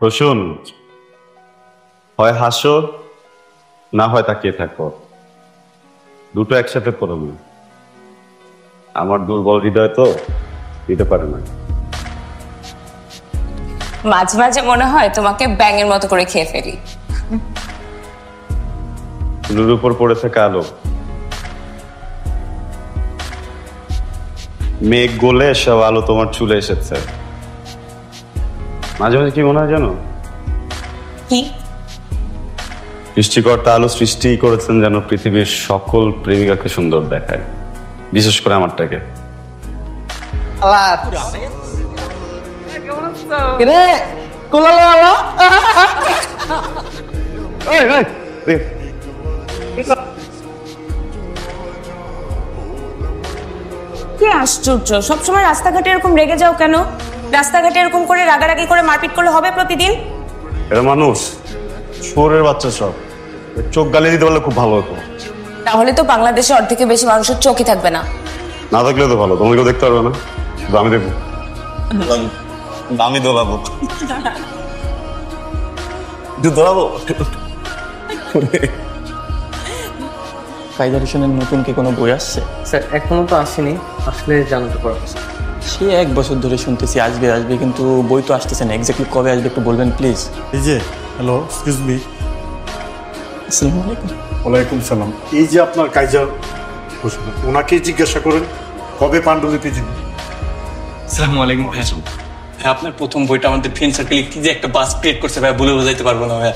প্রসূন, হয় হাসো না হয় তাকিয়ে থাকো, দুটো একসাথে করো না। আমার দুর্বল হৃদয় তো দিতে পারে না। মাঝে মাঝে মনে হয় তোমাকে ব্যাঙের মতো করে খেয়ে ফেলি। চুলের উপর পড়ে থাকা আলো, মেঘ গলে সব আলো তোমার চুলে এসেছে। মাঝে মাঝে কি মনে হয় জানো, কি? সৃষ্টিকর্তা আলো সৃষ্টি করেছেন যেন পৃথিবীর সকল প্রেমিকাকে সুন্দর দেখায়, বিশেষ করে আমারটাকে। কি আশ্চর্য, সবসময় রাস্তাঘাটে এরকম রেগে যাও কেন? রাস্তাঘাটে এরকম করে রাগারাগি করে মারপিট করলে হবে প্রতিদিন? এরা মানুষ, শুয়োরের বাচ্চা সব। চোখ গালিয়ে দিতে পারলে খুব ভালো হতো। তাহলে তো বাংলাদেশে অর্ধেকের বেশি মানুষের চোখই থাকবে না। না থাকলে তো ভালো, তোমাকে দেখতে পারবে না, শুধু আমি দেখবো। আমি দোলাবো, দোলাবো। কায়দা রিশনের নতুন কি কোনো বই আসছে? স্যার এখনো তো আসেনি, আসলে জানতে পারবো। সে 1 বছর ধরে শুনতেছি আসবে আসবে, কিন্তু বই তো আসতেছে না। এক্স্যাক্টলি কবে আসবে একটু বলবেন প্লিজ? এই যে, হ্যালো, এক্সকিউজ মি। আসসালামু আলাইকুম। ওয়ালাইকুম সালাম। এই যে আপনার কাইজার হোসেন, ওনাকেই জিজ্ঞাসা করেন কবে পাণ্ডুলিপি দিবেন। আসসালামু আলাইকুম ভাই। আপনার প্রথম বইটা আমাদের ফ্রেন্ড সার্কেলে কি যে একটা বাস ক্রিয়েট করছে ভাই, বলে বোঝাইতে পারবো না ভাই।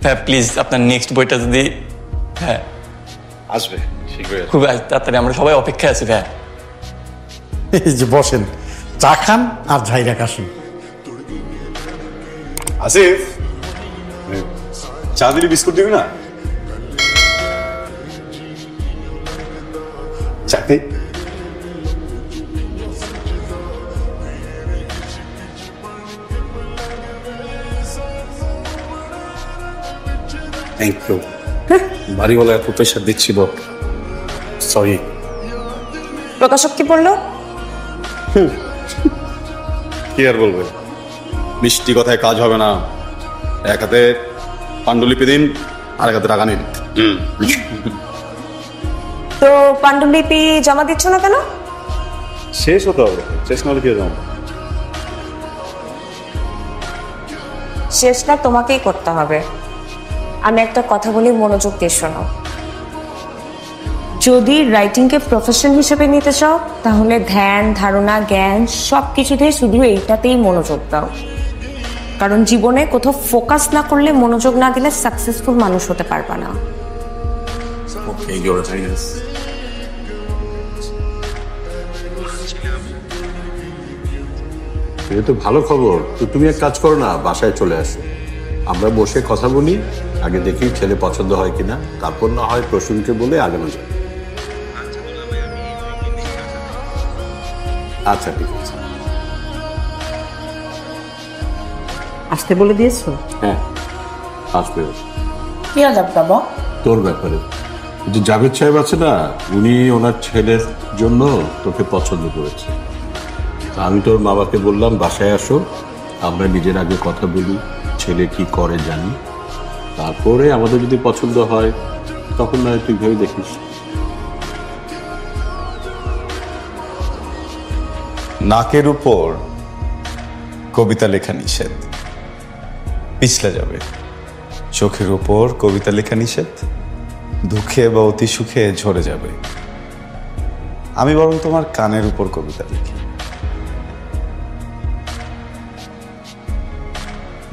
হ্যাঁ প্লিজ আপনার নেক্সট বইটা যদি হ্যাঁ আসবে শীঘ্রই। খুব তাড়াতাড়ি, আমরা সবাই অপেক্ষায় আছি ভাই। এই যে বসেন, চা খান আর ঝাইরা কাশুন। আসিফ, চা দিলে বিস্কুট দিবি না? চাকরি থ্যাংক ইউ। বাড়িওয়ালা এত প্রেশার দিচ্ছিল, সরি। প্রকাশক কি বললো? কি আর বলবে, মিষ্টি কথায় কাজ হবে না। এক হাতে পাণ্ডুলিপি দিন, আর এক হাতে টাকা নিন। তো পাণ্ডুলিপি জমা দিচ্ছ না কেন? শেষ হতে হবে, শেষ না হলে কি জমা? শেষটা তোমাকেই করতে হবে। আমি একটা কথা বলি, মনোযোগ দিয়ে শোনো। যদি রাইটিংকে প্রফেশন হিসেবে নিতে চাও, তাহলে ধ্যান ধারণা জ্ঞান সবকিছুতে শুধু এইটাতেই মনোযোগ দাও। কারণ জীবনে কোথাও ফোকাস না করলে, মনোযোগ না দিলে সাকসেসফুল মানুষ হতে পারবা না। ওকে, ইউর টাইমস। এটা তো ভালো খবর। তো তুমি এক কাজ করো না, বাসায় চলে আসো, আমরা বসে কথা বলি। আগে দেখি ছেলে পছন্দ হয় কিনা, তারপর না হয় প্রসূনকে বলে আগানো যায়। আচ্ছা ঠিক আছে। আসতে বলে দিয়েছো? হ্যাঁ আসবে। কি আলাপ বাবা? তোর ব্যাপারে যে জাভেদ সাহেব আছে না, উনি ওনার ছেলের জন্য তোকে পছন্দ করেছে। আমি তোর বাবাকে বললাম বাসায় আসো, আমরা নিজের আগে কথা বলি, ছেলে কি করে জানি, তারপরে আমাদের যদি পছন্দ হয় তখন না তুই ভেবে দেখিস। নাকের উপর কবিতা লেখা নিষেধ, পিছলে যাবে। চোখের উপর কবিতা লেখা নিষেধ, দুঃখে বা অতি সুখে ঝরে যাবে। আমি বরং তোমার কানের উপর কবিতা লিখি,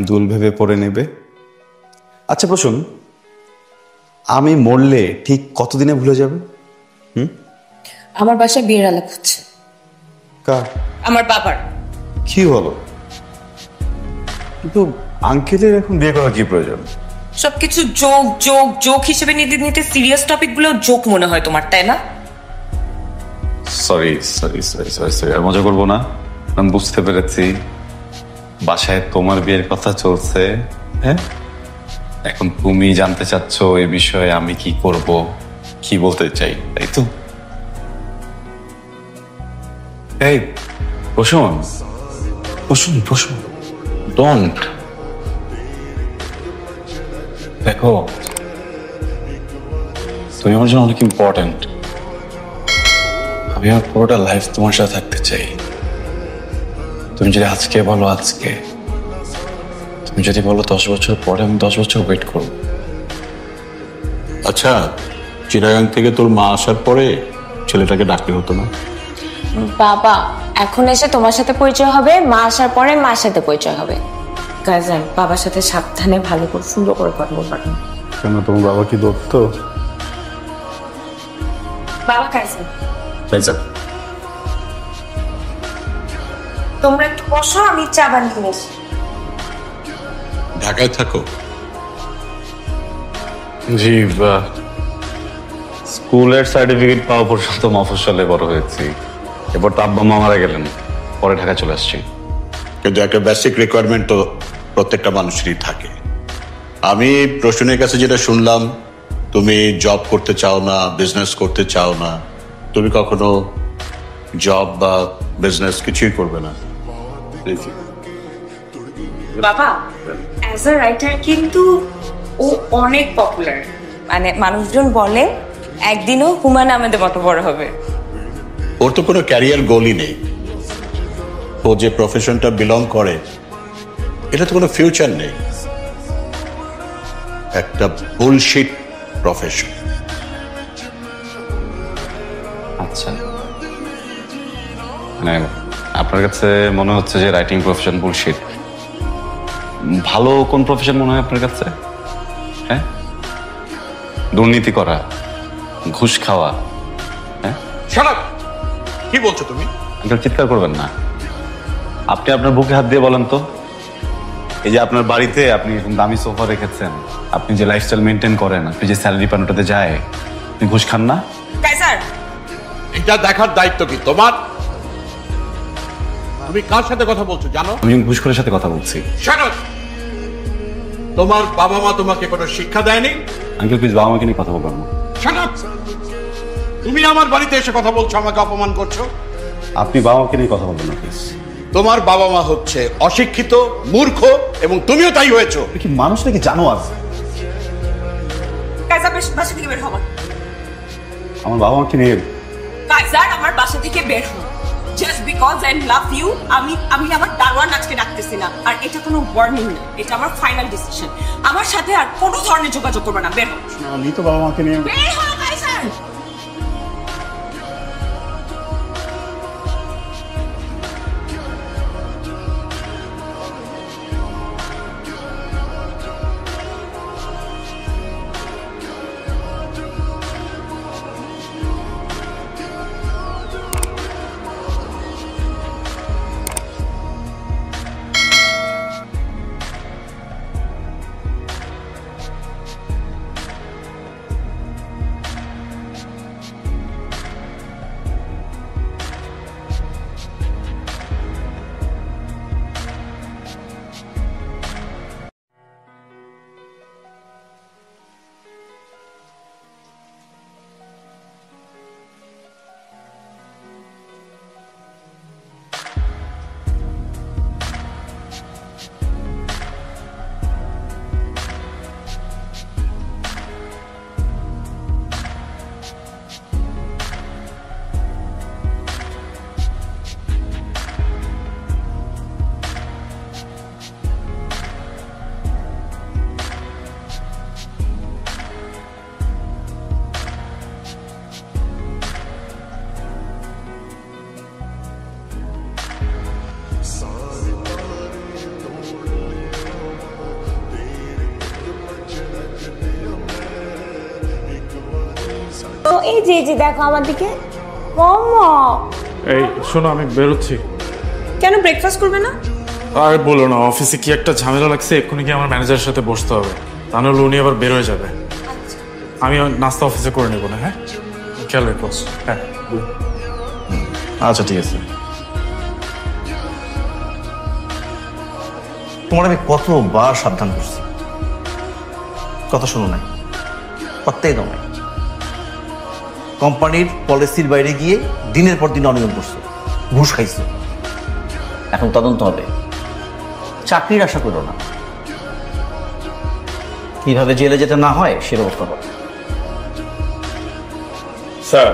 দুল ভেবে পড়ে নেবে। আচ্ছা প্রসূন, আমি মরলে ঠিক কতদিনে ভুলে যাবে? আমার বাসায় বিয়ের আলাপ হচ্ছে। কার? আমার বাবার। কি বলো? কিন্তু আঙ্কেলের এখন বিয়ে করার কি প্রয়োজন? সবকিছু জোক জোক জোক হিসেবে নিতে নিতে সিরিয়াস টপিক গুলো জোক মনে হয় তোমার, তাই না? Sorry sorry sorry sorry sorry, আর মজা করবো না। আমি বুঝতে পেরেছি বাসায় তোমার বিয়ের কথা চলছে। হ্যাঁ, এখন তুমি জানতে চাচ্ছ এ বিষয়ে আমি কি করব, কি বলতে চাই, তাই তো? এই প্রসূন, প্রসূন প্রসূন, ডোন্ট দেখো, তুমি আমার জন্য অনেক ইম্পর্ট্যান্ট। আমি আমার পুরোটা লাইফ তোমার সাথে থাকতে চাই। তুমি যদি আজকে বলো আজকে, তুমি যদি বলো 10 বছর পরে, আমি 10 বছর ওয়েট করবো। আচ্ছা, চিটাগাং থেকে তোর মা আসার পরে ছেলেটাকে ডাকতে হতো না? বাবা এখন এসে তোমার সাথে পরিচয় হবে, মা আসার পরে মার সাথে পরিচয় হবে। গাইজান, বাবার সাথে সাবধানে ভালো করে সুন্দর করে কথা বলবেন। কেন, তোমার বাবা কি দত্ত? বাবা গাইজান, তাই স্যার। তোমরা একটু বসো, আমি চা বানিয়ে নিয়ে আসি। ঢাকায় থাকো? জি, স্কুলের সার্টিফিকেট পাওয়া পর্যন্ত মফস্বলে বড় হয়েছি। এরপর তো আব্বা মা মারা গেলেন, পরে ঢাকা চলে আসছি। কিন্তু একটা বেসিক রিকোয়ারমেন্ট তো প্রত্যেকটা মানুষেরই থাকে। আমি প্রশ্নের কাছে যেটা শুনলাম, তুমি জব করতে চাও না, বিজনেস করতে চাও না। তুমি কখনো জব বা বিজনেস কিছুই করবে না। বাবা অ্যাজ আ রাইটার কিন্তু ও অনেক পপুলার, মানে মানুষজন বলে একদিনও হুমায়ুন আহমেদের মতো বড় হবে। ওর তো কোনো ক্যারিয়ার গোলই নেই। ও যে প্রফেশনটা বিলং করে, এটা তো কোনো ফিউচার নেই। একটা বুলশিট প্রফেশন। আচ্ছা, মানে আপনার কাছে মনে হচ্ছে যে রাইটিং প্রফেশন বুলশিট। ভালো কোন প্রফেশন মনে হয় আপনার কাছে? হ্যাঁ, দুর্নীতি করা, ঘুষ খাওয়া। হ্যাঁ, কি বলছো তুমি? আঙ্কেল চিৎকার করবেন না। আপনি আপনার বুকে হাত দিয়ে বলেন তো, এই যে আপনার বাড়িতে আপনি এরকম দামি সোফা রেখেছেন, আপনি যে লাইফস্টাইল মেনটেন করেন, আপনি যে স্যালারি পান ওটাতে যায়, আপনি ঘুষ খান না? স্যার এটা দেখার দায়িত্ব কি তোমার? তুমি কার সাথে কথা বলছো জানো? আমি ঘুষখোরের সাথে কথা বলছি। তোমার বাবা মা তোমাকে কোনো শিক্ষা দেয়নি? আঙ্কেল প্লিজ বাবা মাকে নিয়ে কথা বলবেন না। তুমি আমার বাড়িতে এসে কথা বলছো, আমাকে অপমান করছো। আপনি বাবা মাকে নিয়ে কথা বলবেন না প্লিজ। তোমার বাবা মা হচ্ছে অশিক্ষিত, মূর্খ, এবং তুমিও তাই হয়েছো। কি মানুষ নাকি জানোয়ার? কাইজার বাসা থেকে বের হবেন। আমার বাবা মাকে নিয়ে কাইজার আমার বাসা থেকে বের হন। Just because I love you, আমি আমার দারোয়ান আজকে ডাকতেছি না। আর এটা কোনো ওয়ার্নিং না, এটা আমার ফাইনাল ডিসিশন। আমার সাথে আর কোনো ধরনের যোগাযোগ করবে না, বের হন। আমি তো বাবা মাকে নিয়ে বের হন কাইজার। তো এই যে দেখো আমার দিকে। মাম্মা এই শোনো, আমি বেরোচ্ছি। কেন ব্রেকফাস্ট করবে না? আর বলো না, অফিসে কি একটা ঝামেলা লাগছে, এক্ষুনি কি আমার ম্যানেজারের সাথে বসতে হবে, তা নাহলে উনি আবার বের হয়ে যাবে। আমি নাস্তা অফিসে করে নেবো না। হ্যাঁ, খেয়াল রেখো। হ্যাঁ, আচ্ছা ঠিক আছে। তোমার আমি কতবার সাবধান করছি, কথা শোনো নাই, করতেই দাও নাই। কোম্পানির পলিসির বাইরে গিয়ে দিনের পর দিন অনিয়ম করছো, ঘুষ খাইছো। এখন তদন্ত হবে, চাকরির আশা করো না। কিভাবে জেলে যেতে না হয় সে ব্যবস্থা করো। স্যার,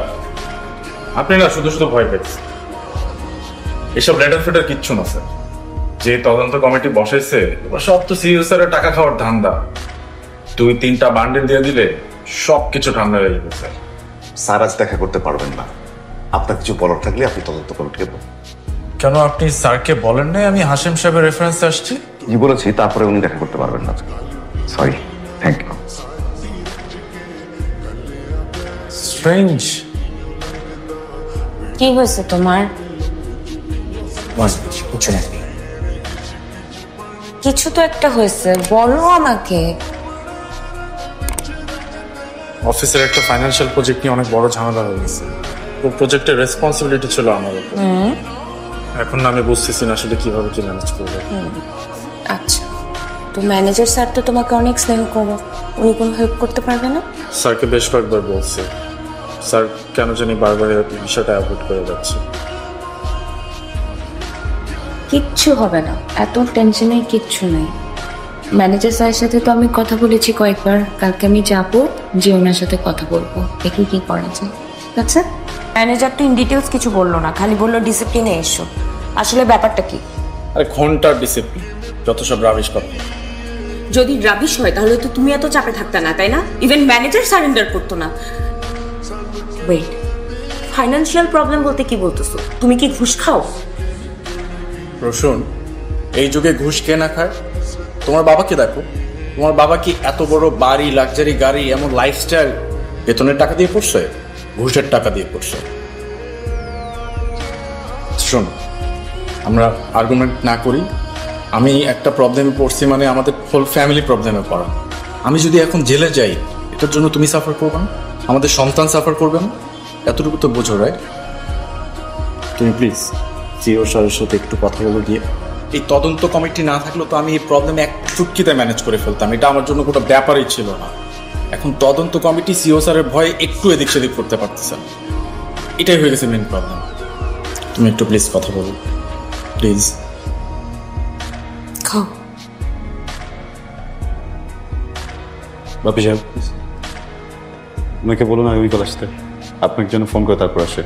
আপনি না শুধু শুধু ভয় পেয়েছেন। এসব লেটার ফেটার কিচ্ছু না স্যার। যে তদন্ত কমিটি বসাইছে ওরা সব তো সিইও স্যারের টাকা খাওয়ার ধান্দা। 2-3টা বান্ডেল দিয়ে দিলে সবকিছু ঠান্ডা হয়ে যাবে স্যার। স্যার আজ দেখা করতে পারবেন না, আপনার কিছু বলার থাকলে আপনি তদন্ত কমিটিকে বলুন। কেন আপনি স্যারকে বলেন নাই আমি হাশেম সাহেবের রেফারেন্সে আসছি? কি বলেছি, তারপরে উনি দেখা করতে পারবেন না। Sorry, thank you. স্ট্রেঞ্জ। কি হয়েছে তোমার? কিছু না। কিছু তো একটা হয়েছে, বলো আমাকে। অফিসের একটা ফাইন্যান্সিয়াল প্রজেক্ট নিয়ে অনেক বড় ঝামেলা হয়ে গেছে। তো প্রজেক্টের রেসপন্সিবিলিটি ছিল আমার উপর। এখন না আমি বুঝতেছি না আসলে কিভাবে কি ম্যানেজ করবো। আচ্ছা, তো ম্যানেজার স্যার তো তোমাকে অনেক স্নেহ করো, উনি কোনো হেল্প করতে পারবে না? স্যারকে বেশ কয়েকবার বলছি, স্যার কেন জানি বারবার এই বিষয়টা অ্যাভয়েড করে যাচ্ছে। কিচ্ছু হবে না, এত টেনশনের কিচ্ছু নেই। ম্যানেজার স্যারের সাথে তো আমি কথা বলেছি কয়েকবার, কালকে আমি যাবো, যে ওনার সাথে কথা বলবো, দেখি কি করা যায়। আচ্ছা, ম্যানেজার তো ইন ডিটেলস কিছু বললো না, খালি বললো ডিসিপ্লিনে এসো। আসলে ব্যাপারটা কি? আরে ঘন্টার ডিসিপ্লিন, যত সব রাবিশ কথা। যদি রাবিশ হয় তাহলে তো তুমি এত চাপে থাকতে না, তাই না? ইভেন ম্যানেজার সারেন্ডার করতো না। ওয়েট, ফাইন্যান্সিয়াল প্রবলেম বলতে কি বলতেছো? তুমি কি ঘুষ খাও? রসুন, এই যুগে ঘুষ কে না খায়? তোমার বাবাকে দেখো, তোমার বাবা কি এত বড় বাড়ি, লাক্সারি গাড়ি, এমন লাইফস্টাইল বেতনের টাকা দিয়ে পড়ছে? ঘুষের টাকা দিয়ে পড়ছে। শোন, আমরা আর্গুমেন্ট না করি। আমি একটা প্রবলেমে পড়ছি মানে আমাদের হোল ফ্যামিলি প্রবলেমে পড়া। আমি যদি এখন জেলে যাই, এটার জন্য তুমি সাফার করবে না, আমাদের সন্তান সাফার করবে না, এতটুকু তো বোঝো, রাইট? তুমি প্লিজ সিও স্যারের সাথে একটু কথা বলে গিয়ে, এই তদন্ত কমিটি না থাকলেও তো আমি এই প্রবলেম এক চুটকিতে ম্যানেজ করে ফেলতাম। এটা আমার জন্য কোনো ব্যাপারই ছিল না। এখন তদন্ত কমিটি সিও স্যারের ভয়ে একটু এদিক সেদিক করতে পারতেছে না, এটাই হয়ে গেছে মেন প্রবলেম। তুমি একটু প্লিজ কথা বলো, প্লিজ। খাও। বাপি সাহেব, ওনাকে বলুন আগামীকাল আসতে, আপনাকে যেন ফোন করে তারপর আসে।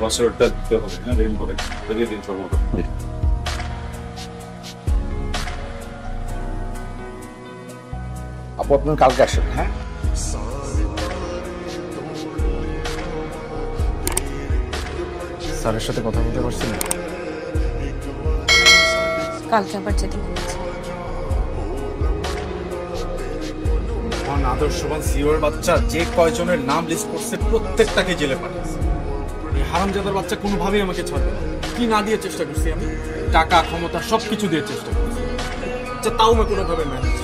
বছরটা দিতে হবে, হ্যাঁ, ঋণ করে দিন সব। আপু আপনার কালকে আসেন, হ্যাঁ? স্যারের সাথে কথা বলতে পারছি না। কালকে আবার যেতে বলেছি। আদর্শবান সিওর বাচ্চা যে কয়জনের নাম লিস্ট করছে প্রত্যেকটাকে জেলে পাঠিয়েছে। এই হারামজাদার বাচ্চা কোনোভাবেই আমাকে ছাড়বে না। কি না দিয়ে চেষ্টা করছি আমি? টাকা, ক্ষমতা সবকিছু দিয়ে চেষ্টা করছি, আচ্ছা তাও আমি কোনোভাবে ম্যানেজ।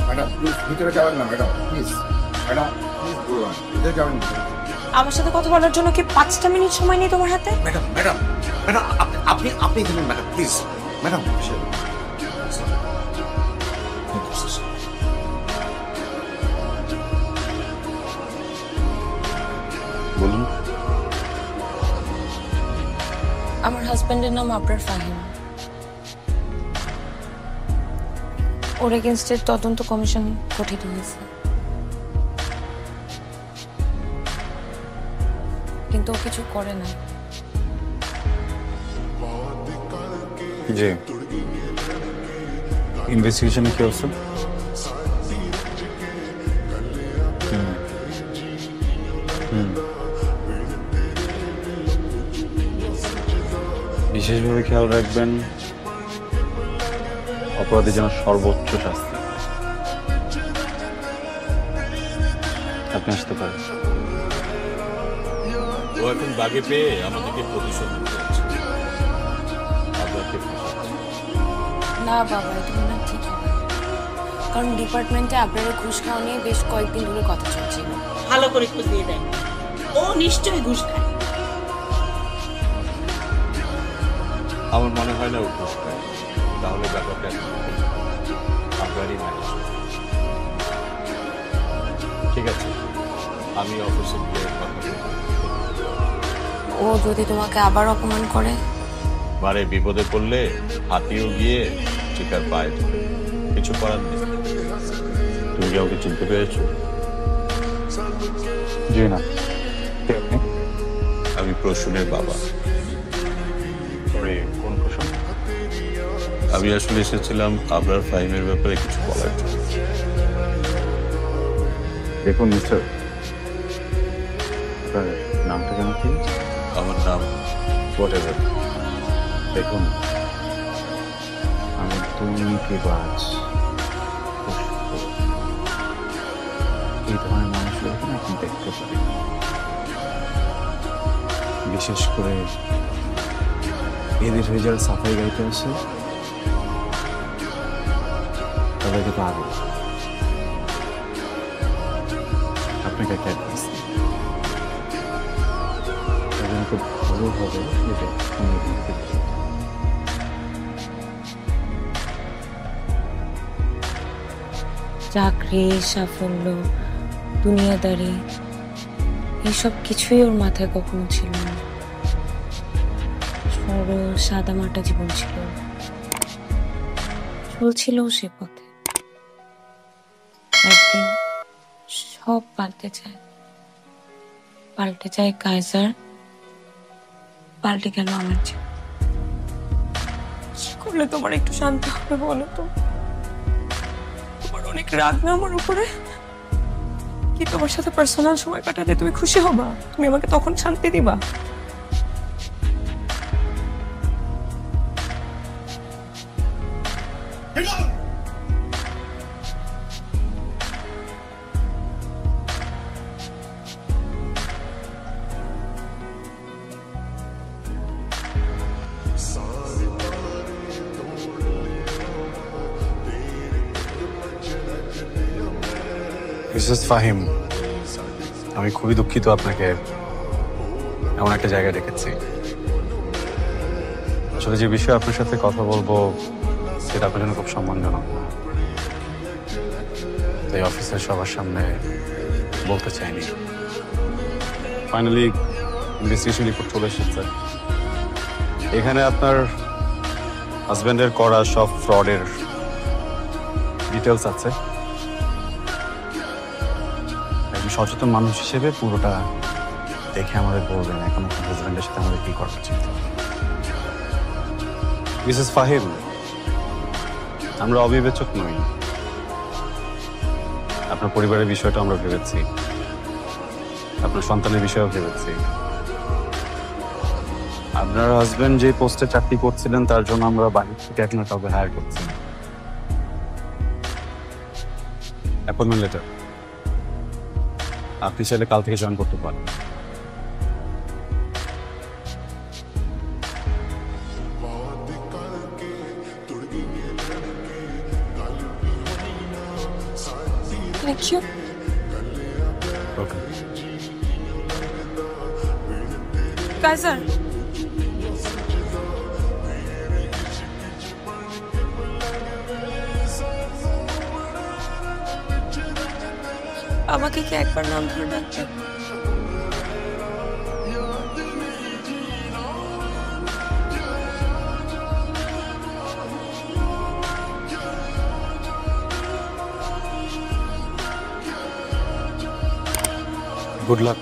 ম্যাডাম প্লিজ ভিতরে যাবেন না, ম্যাডাম প্লিজ, ম্যাডাম প্লিজ বলুন, ভিতরে যাবেন না। আমার সাথে কথা বলার জন্য কি 5টা মিনিট সময় নেই তোমার হাতে? ম্যাডাম ম্যাডাম ম্যাডাম আপনি আপনি দিলেন ম্যাডাম, প্লিজ ম্যাডাম। বলুন। আমার হাজবেন্ডের নাম আবরার ফাহিম। ওর এগেনস্টে তদন্ত কমিশন গঠিত হয়েছে, কিন্তু ও কিছু করে না। জি, ইনভেস্টিগেশনে কি অবস্থা? বিশেষভাবে খেয়াল রাখবেন অপরাধী যেন সর্বোচ্চ শাস্তি। আপনি আসতে পারেন। ও এখন বাগে পেয়ে আমাদেরকে প্রতিশোধ নিতে যাচ্ছে। আপনাকে ফাঁসাচ্ছে। না বাবা, এটা মনে হয় ঠিক হবে না। কারণ ডিপার্টমেন্টে আপনারা ঘুষ খাওয়া নিয়ে বেশ কয়েকদিন ধরে কথা চলছিল। ভালো করে খোঁজ দিয়ে দেয়, ও নিশ্চয়ই ঘুষ খায়। আমার মনে হয় না ও ঘুষ খায়। তাহলে ব্যাপারটা আপনারই ম্যানেজ। ঠিক আছে, আমি অফিসে গিয়ে কথা বলবো। ও যদি তোমাকে আবার অপমান করে? বারে বিপদে পড়লে হাতিও গিয়ে চিকার পায় ধরে। কিছু করার নেই। তুমি কি ওকে চিনতে পেরেছো? জি না। আমি প্রসূনের বাবা। কোন প্রশ্ন? আমি আসলে এসেছিলাম আবরার ফাহিমের ব্যাপারে কিছু বলার জন্য। দেখুন মিস্টার, আপনার নামটা কেন কি? আমার নাম হোয়াটএভার। দেখুন, আমি দুর্নীতিবাজ, এই ধরনের মানুষগুলোকে না এখন দেখতে পারি না। বিশেষ করে এদের হয়ে যারা সাফাই গাইতে আসে, তাদেরকে তো আরো। আপনাকে একটা অ্যাডভাইস দিই, তাদের খুব ভালো হবে এটা চাকরি, সাফল্য, দুনিয়াদারি, এইসব কিছুই ওর মাথায় কখনো ছিল না। সরল সাদামাটা জীবন ছিল, চলছিল সে পথে। একদিন সব পাল্টে যায়। পাল্টে যায় কায়সার, পাল্টে গেল আমার জীবন। কি করলে তোমার একটু শান্তি হবে বলো তো? তোমার অনেক রাগ না আমার উপরে? কি তোমার সাথে পার্সোনাল সময় কাটালে তুমি খুশি হবা? তুমি আমাকে তখন শান্তি দিবা? মিসেস ফাহিম, আমি খুবই দুঃখিত আপনাকে এমন একটা জায়গায় ডেকেছি। আসলে যে বিষয়ে আপনার সাথে কথা বলবো সেটা আপনার জন্য খুব সম্মানজনক। তাই অফিসের সবার সামনে বলতে চাইনি। ফাইনালি ইনভেস্টিগেশন রিপোর্ট চলে এসেছে। এখানে আপনার হাজব্যান্ডের করা সব ফ্রডের ডিটেলস আছে। সচেতন মানুষ হিসেবে পুরোটা দেখে আমাদের বলবেন এখন আপনার হাজব্যান্ডের সাথে আমাদের কি করা উচিত। মিসেস ফাহিম, আমরা অবিবেচক নই। আপনার পরিবারের বিষয়টা আমরা ভেবেছি, আপনার সন্তানের বিষয়েও ভেবেছি। আপনার হাজব্যান্ড যে পোস্টে চাকরি করছিলেন তার জন্য আমরা বাইরে থেকে এখন কাউকে হায়ার করছি। অ্যাপয়েন্টমেন্ট লেটার আপনি চাইলে কাল থেকে জয়েন করতে পারেন। Thank you. ওকে। কায়সার, আমাকে কি একবার নাম ধরে ডাকবে? Good luck.